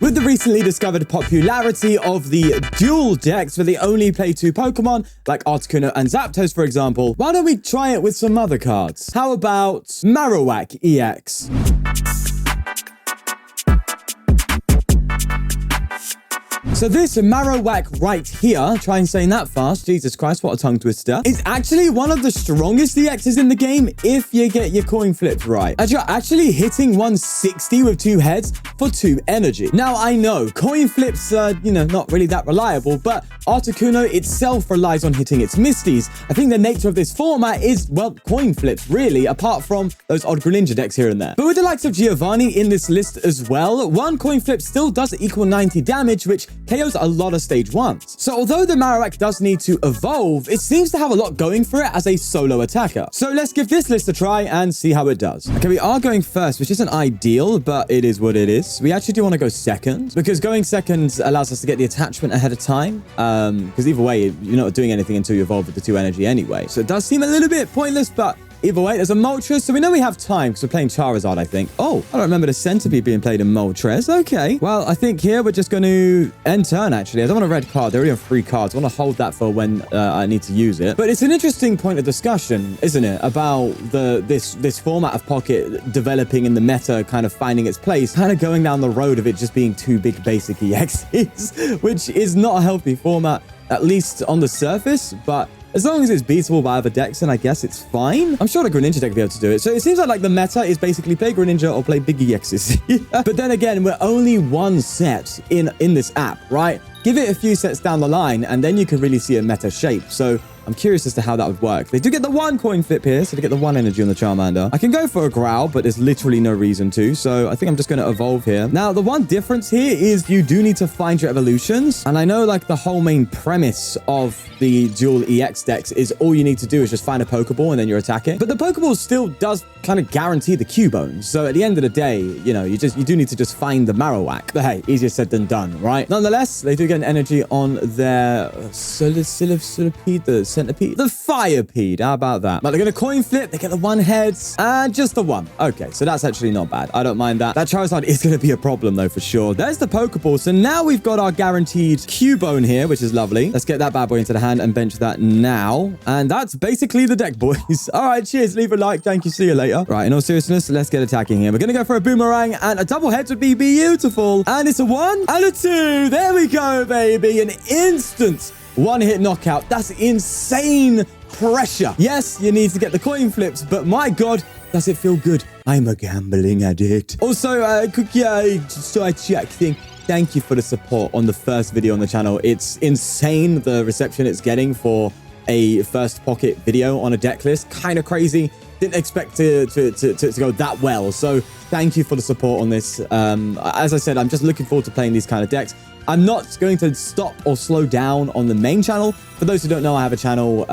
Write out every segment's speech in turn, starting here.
With the recently discovered popularity of the dual decks where they only play 2 Pokemon, like Articuno and Zapdos for example, why don't we try it with some other cards? How about Marowak EX? So this Marowak right here, try and saying that fast, Jesus Christ, what a tongue twister, is actually one of the strongest EXs in the game if you get your coin flips right. As you're actually hitting 160 with 2 heads for 2 energy. Now, I know coin flips are, not really that reliable, but Articuno itself relies on hitting its Misties. I think the nature of this format is, well, coin flips, really, apart from those odd Greninja decks here and there. But with the likes of Giovanni in this list as well, 1 coin flip still does equal 90 damage, which KOs a lot of stage 1s. So although the Marowak does need to evolve, it seems to have a lot going for it as a solo attacker. So let's give this list a try and see how it does. Okay, we are going first, which isn't ideal, but it is what it is. We actually do want to go second, because going second allows us to get the attachment ahead of time, because either way, you're not doing anything until you evolve with the 2 energy anyway. So it does seem a little bit pointless, but either way, there's a Moltres, so we know we have time because we're playing Charizard, I think. Oh, I don't remember the Centipede being played in Moltres. Okay. Well, I think here we're just going to end turn, actually. I don't want a red card. They already have 3 cards. I want to hold that for when I need to use it. But it's an interesting point of discussion, isn't it? About this format of Pocket developing in the meta, kind of finding its place, kind of going down the road of it just being 2 big basic EXs, which is not a healthy format, at least on the surface, but as long as it's beatable by other decks, then I guess it's fine. I'm sure the Greninja deck will be able to do it. So it seems like the meta is basically play Greninja or play big EXs. But then again, we're only 1 set in this app, right? Give it a few sets down the line, and then you can really see a meta shape. So I'm curious as to how that would work. They do get the 1 coin flip here, so they get the 1 energy on the Charmander. I can go for a Growl, but there's literally no reason to, so I think I'm just going to evolve here. Now, the one difference here is you do need to find your evolutions, and I know the whole main premise of the dual EX decks is all you need to do is just find a Pokeball and then you're attacking. But the Pokeball still does kind of guarantee the Cubone, so at the end of the day, you do need to just find the Marowak. But hey, easier said than done, right? Nonetheless, they do get an energy on their Centipede, the Firepede. How about that? But they're going to coin flip. They get the 1 heads and just the 1. Okay, so that's actually not bad. I don't mind that. That Charizard is going to be a problem though, for sure. There's the Pokeball. So now we've got our guaranteed Cubone here, which is lovely. Let's get that bad boy into the hand and bench that now. And that's basically the deck, boys. All right, cheers. Leave a like. Thank you. See you later. Right, in all seriousness, let's get attacking here. We're going to go for a Boomerang, and a double heads would be beautiful. And it's a 1 and a 2. There we go, baby. An instant 1-hit knockout. That's insane pressure. Yes, you need to get the coin flips, but my God, does it feel good? I'm a gambling addict. Also, Cookie Side Check thing. Thank you for the support on the first video on the channel. It's insane the reception it's getting for a first Pocket video on a deck list. Kind of crazy. Didn't expect to go that well. So thank you for the support on this. As I said, I'm just looking forward to playing these kind of decks. I'm not going to stop or slow down on the main channel. For those who don't know, I have a channel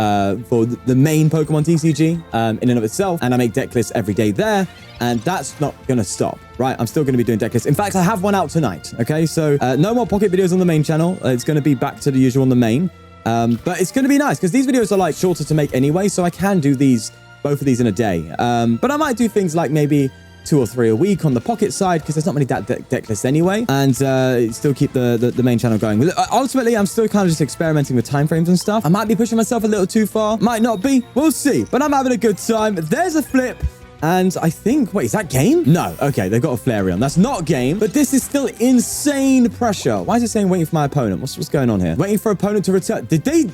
for the main Pokemon TCG in and of itself, and I make deck lists every day there, and that's not going to stop, right? I'm still going to be doing deck lists. In fact, I have one out tonight, okay? So no more Pocket videos on the main channel. It's going to be back to the usual on the main, but it's going to be nice because these videos are shorter to make anyway, so I can do both of these in a day. But I might do things like maybe 2 or 3 a week on the Pocket side because there's not many deck lists anyway, and still keep the main channel going. Ultimately, I'm still kind of just experimenting with timeframes and stuff. I might be pushing myself a little too far, might not be, we'll see, but I'm having a good time. There's a flip. And I think, wait, is that game? No. Okay, they've got a Flareon. That's not game, but this is still insane pressure. Why is it saying waiting for my opponent? What's going on here? Waiting for opponent to return. Did they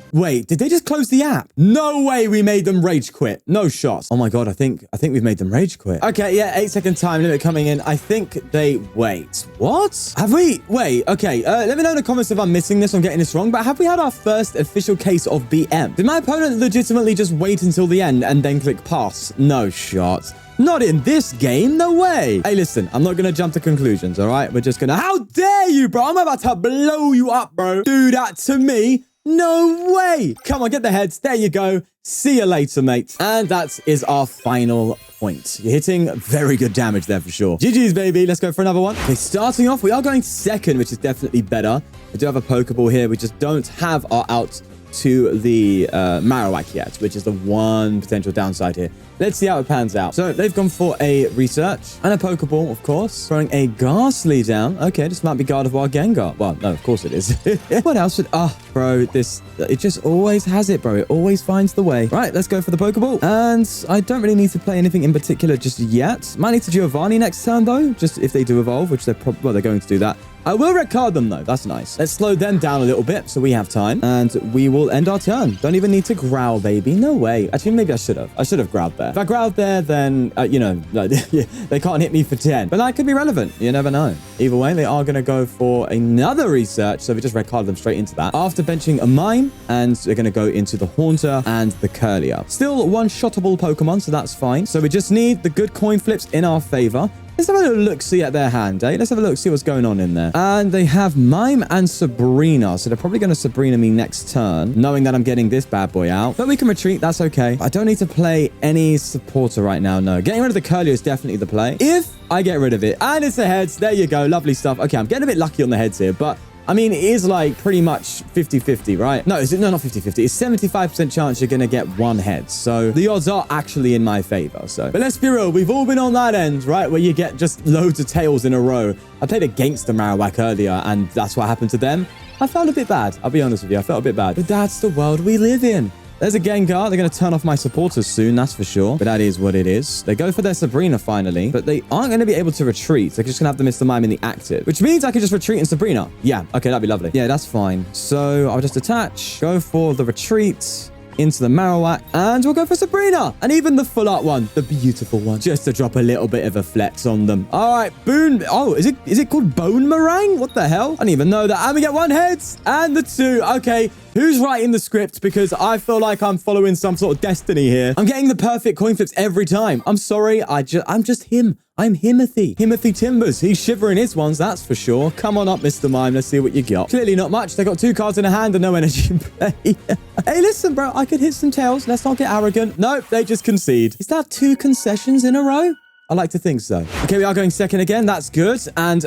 just close the app? No way we made them rage quit. No shots. Oh my God, I think we've made them rage quit. Okay, yeah, 8-second time limit coming in. I think they, wait, what? Have we, wait, okay. Let me know in the comments if I'm missing this or I'm getting this wrong, but have we had our first official case of BM? Did my opponent legitimately just wait until the end and then click pass? No shot. Not in this game, no way. Hey, listen, I'm not going to jump to conclusions, all right? We're just going to... How dare you, bro? I'm about to blow you up, bro. Do that to me? No way. Come on, get the heads. There you go. See you later, mate. And that is our final point. You're hitting very good damage there for sure. GG's, baby. Let's go for another one. Okay, starting off, we are going second, which is definitely better. We do have a Pokeball here. We just don't have our out to the Marowak yet, which is the one potential downside here. Let's see how it pans out. So they've gone for a research and a Pokeball, of course. Throwing a Ghastly down. Okay, this might be Gardevoir Gengar. Well, no, of course it is. What else would... bro, it just always has it, bro. It always finds the way. Right, let's go for the Pokeball. And I don't really need to play anything in particular just yet. Might need to Giovanni next turn, though. Just if they do evolve, which they're going to do that. I will red card them, though. That's nice. Let's slow them down a little bit so we have time. And we will end our turn. Don't even need to growl, baby. No way. Actually, maybe I should have. I should have growled there. If I growled there, then, they can't hit me for 10. But that could be relevant. You never know. Either way, they are going to go for another research. So we just red card them straight into that. After benching a Mime, and they're going to go into the Haunter and the Curlier. Still one-shottable Pokemon, so that's fine. So we just need the good coin flips in our favor. Let's have a little look-see at their hand, eh? Let's have a look, see what's going on in there. And they have Mime and Sabrina. So they're probably going to Sabrina me next turn, knowing that I'm getting this bad boy out. But we can retreat. That's okay. I don't need to play any supporter right now, no. Getting rid of the Curlier is definitely the play. If I get rid of it. And it's the heads. There you go. Lovely stuff. Okay, I'm getting a bit lucky on the heads here, but... I mean, it is like pretty much 50-50, right? No, no, not 50-50. It's 75% chance you're going to get one head. So the odds are actually in my favor. So, but let's be real. We've all been on that end, right? Where you get just loads of tails in a row. I played against the Marowak earlier, and that's what happened to them. I felt a bit bad. I'll be honest with you. I felt a bit bad. But that's the world we live in. There's a Gengar. They're going to turn off my supporters soon, that's for sure. But that is what it is. They go for their Sabrina finally, but they aren't going to be able to retreat. They're just going to have the Mr. Mime in the active, which means I can just retreat in Sabrina. Yeah, okay, that'd be lovely. Yeah, that's fine. So I'll just attach, go for the retreat into the Marowak, and we'll go for Sabrina. And even the full art one, the beautiful one, just to drop a little bit of a flex on them. All right, Boon. Oh, is it called Bone Meringue? What the hell? I didn't even know that. And we get one head and the two. Okay. Who's writing the script? Because I feel like I'm following some sort of destiny here. I'm getting the perfect coin flips every time. I'm sorry. I'm just him. I'm Himothy. Himothy Timbers. He's shivering his ones, that's for sure. Come on up, Mr. Mime. Let's see what you got. Clearly not much. They got 2 cards in a hand and no energy in play. Hey, listen, bro. I could hit some tails. Let's not get arrogant. Nope, they just concede. Is that 2 concessions in a row? I like to think so. Okay, we are going second again. That's good. And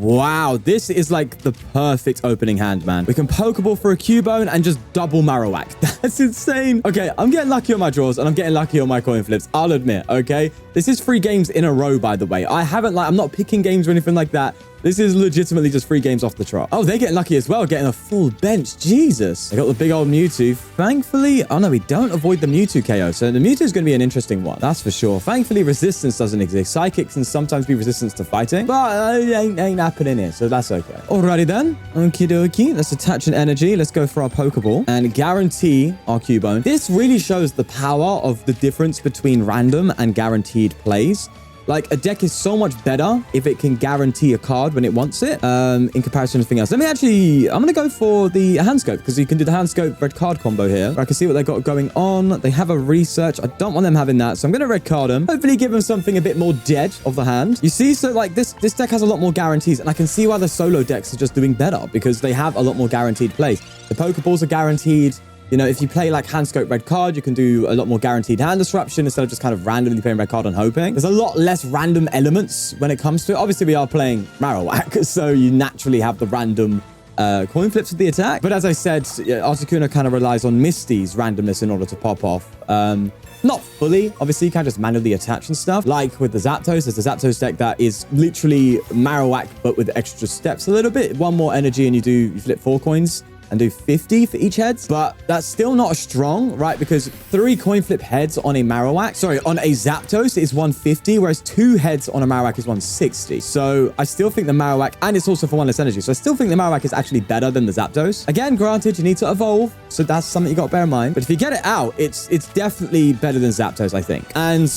wow, this is like the perfect opening hand, man. We can Pokeball for a Cubone and just double Marowak. That's insane. Okay, I'm getting lucky on my draws and I'm getting lucky on my coin flips. I'll admit, okay? This is 3 games in a row, by the way. I'm not picking games or anything like that. This is legitimately just 3 games off the trot. Oh, they're getting lucky as well, getting a full bench. Jesus. They got the big old Mewtwo. Thankfully, oh no, we don't avoid the Mewtwo KO. So the Mewtwo is going to be an interesting one. That's for sure. Thankfully, resistance doesn't exist. Psychics can sometimes be resistance to fighting, but it ain't happening here, so that's okay. Alrighty then. Okie dokie. Let's attach an energy. Let's go for our Pokeball and guarantee our Cubone. This really shows the power of the difference between random and guaranteed plays. Like, a deck is so much better if it can guarantee a card when it wants it, in comparison to anything else. I'm going to go for the hand scope, because you can do the hand scope red card combo here. I can see what they've got going on. They have a research. I don't want them having that, so I'm going to red card them. Hopefully give them something a bit more dead of the hand. You see, so like this deck has a lot more guarantees, and I can see why the solo decks are just doing better, because they have a lot more guaranteed plays. The Pokeballs are guaranteed. You know, if you play like hand scope red card, you can do a lot more guaranteed hand disruption instead of just kind of randomly playing red card and hoping. There's a lot less random elements when it comes to it. Obviously, we are playing Marowak, so you naturally have the random coin flips with the attack. But as I said, Articuno kind of relies on Misty's randomness in order to pop off. Not fully. Obviously, you can just manually attach and stuff. Like with the Zapdos, there's the Zapdos deck that is literally Marowak, but with extra steps a little bit. 1 more energy and you flip 4 coins. And do 50 for each head, but that's still not strong, right? Because 3 coin flip heads on a Marowak, on a Zapdos is 150, whereas 2 heads on a Marowak is 160. So I still think the Marowak, and it's also for 1 less energy, so I still think the Marowak is actually better than the Zapdos. Again, granted, you need to evolve, so that's something you got to bear in mind. But if you get it out, it's definitely better than Zapdos, I think. And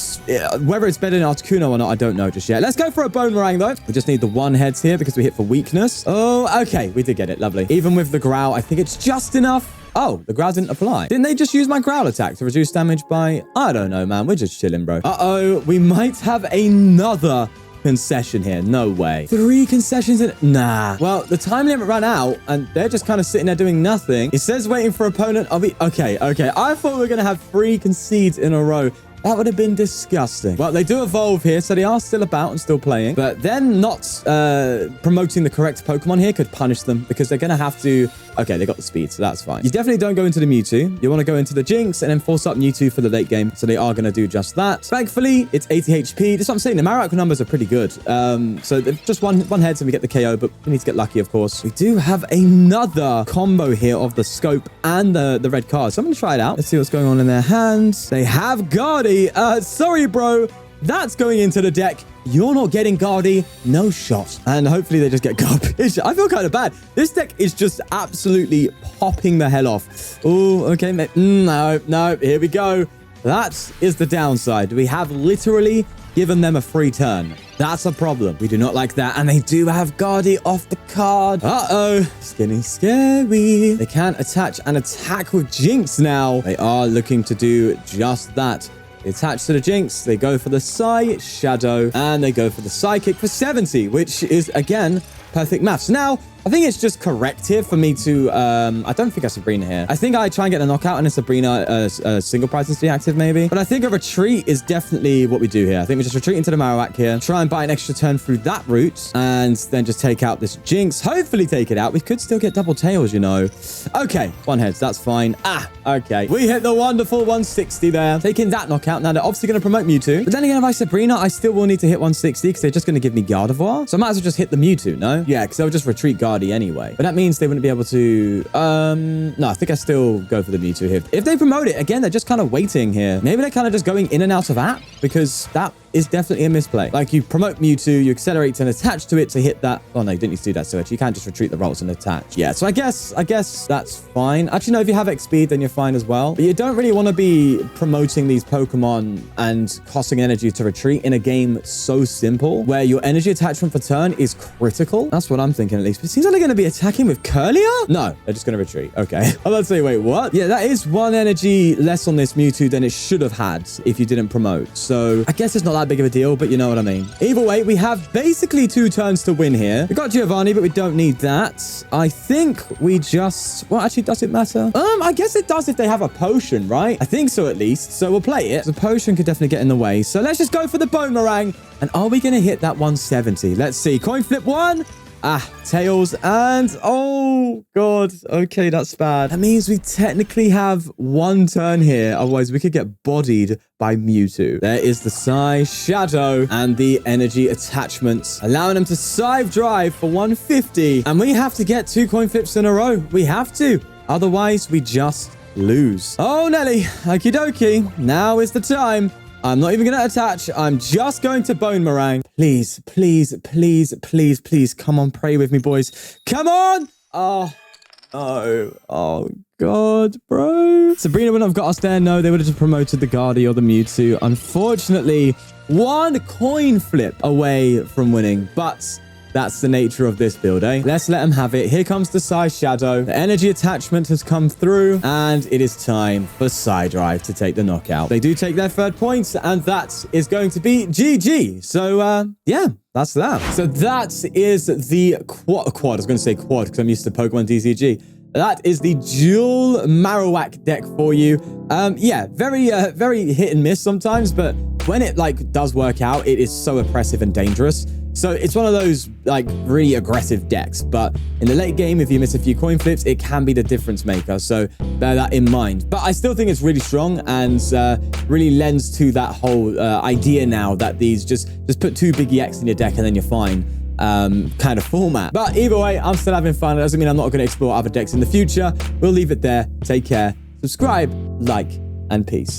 whether it's better than Articuno or not, I don't know just yet. Let's go for a Bone Meringue, though. We just need the 1 heads here because we hit for weakness. Oh, okay, we did get it. Lovely. Even with the Growl, I think it's just enough. Oh, the Growl didn't apply. Didn't they just use my Growl attack to reduce damage by... I don't know, man. We're just chilling, bro. Uh-oh. We might have another concession here. No way. 3 concessions in... Nah. Well, the time limit ran out, and they're just kind of sitting there doing nothing. It says waiting for opponent. Okay. I thought we were going to have 3 concedes in a row. That would have been disgusting. Well, they do evolve here, so they are still about and still playing. But then not promoting the correct Pokemon here could punish them because they're going to have to... Okay, they got the speed, so that's fine. You definitely don't go into the Mewtwo. You want to go into the Jinx and then force up Mewtwo for the late game. So they are going to do just that. Thankfully, it's 80 HP. That's what I'm saying. The Marowak numbers are pretty good. So just one heads and we get the KO, but we need to get lucky, of course. We do have another combo here of the Scope and the red card. So I'm going to try it out. Let's see what's going on in their hands. They have Guardy. Sorry, bro. That's going into the deck. You're not getting Guardy. No shot. And hopefully they just get garbage. I feel kind of bad. This deck is just absolutely popping the hell off. Oh, okay. No. Here we go. That is the downside. We have literally given them a free turn. That's a problem. We do not like that. And they do have Guardy off the card. Uh-oh. It's getting scary. They can attach and attack with Jinx now. They are looking to do just that. They attach to the Jinx, they go for the Psy Shadow, and they go for the Psychic for 70, which is, again, perfect maths. Now, I think it's just corrective for me to... I don't think I Sabrina here. I think I try and get a knockout and a Sabrina single prize is deactive maybe. But I think a retreat is definitely what we do here. I think we just retreat into the Marowak here. Try and buy an extra turn through that route. And then just take out this Jinx. Hopefully take it out. We could still get double tails, you know. Okay, one heads. That's fine. Okay. We hit the wonderful 160 there. Taking that knockout. Now they're obviously going to promote Mewtwo. But then again, if I Sabrina, I still will need to hit 160 because they're just going to give me Gardevoir. So I might as well just hit the Mewtwo, no? Yeah, because they'll just retreat Guardy anyway. But that means they wouldn't be able to... No, I think I still go for the Mewtwo here. If they promote it, again, they're just kind of waiting here. Maybe they're kind of just going in and out of app because that is definitely a misplay. Like, you promote Mewtwo, you accelerate and attach to it to hit that... Oh, no, you didn't need to do that, so you can't just retreat the rolls and attach. Yeah, so I guess that's fine. Actually, no, if you have X speed, then you're fine as well. But you don't really want to be promoting these Pokemon and costing energy to retreat in a game so simple, where your energy attachment per turn is critical. That's what I'm thinking, at least. But it seems like they're going to be attacking with Curlier? No, they're just going to retreat. Okay. I'm about to say, wait, what? Yeah, that is one energy less on this Mewtwo than it should have had if you didn't promote. So I guess it's not that big of a deal, but you know what I mean. Either way, we have basically 2 turns to win here. We got Giovanni, but we don't need that. I think we just... Well, actually, does it matter? I guess it does if they have a potion, right? I think so, at least. So we'll play it. The potion could definitely get in the way. So let's just go for the Boomerang. And are we going to hit that 170? Let's see. Coin flip 1. Tails and... Oh, God. Okay, that's bad. That means we technically have 1 turn here. Otherwise, we could get bodied by Mewtwo. There is the Psy Shadow and the energy attachments, allowing them to Scythe Drive for 150. And we have to get 2 coin flips in a row. We have to. Otherwise, we just lose. Oh, Nelly. Okie dokie. Now is the time. I'm not even going to attach. I'm just going to Boomerang. Please, please, please, please, please. Come on, pray with me, boys. Come on. Oh, no. Oh, God, bro. Sabrina wouldn't have got us there. No, they would have just promoted the Guardy or the Mewtwo. Unfortunately, 1 coin flip away from winning. But... that's the nature of this build, eh? Let's let them have it. Here comes the Psy Shadow. The energy attachment has come through, and it is time for Psy Drive to take the knockout. They do take their 3rd points, and that is going to be GG. So, yeah. That's that. So that is the quad. I was going to say quad because I'm used to Pokemon DCG. That is the dual Marowak deck for you. Yeah, very hit and miss sometimes, but when it does work out, it is so oppressive and dangerous. So it's one of those really aggressive decks, but in the late game, if you miss a few coin flips, it can be the difference maker. So bear that in mind. But I still think it's really strong and really lends to that whole idea now that these just put 2 big EX in your deck and then you're fine. Kind of format. But either way, I'm still having fun. It doesn't mean I'm not going to explore other decks in the future. We'll leave it there. Take care. Subscribe, like, and peace.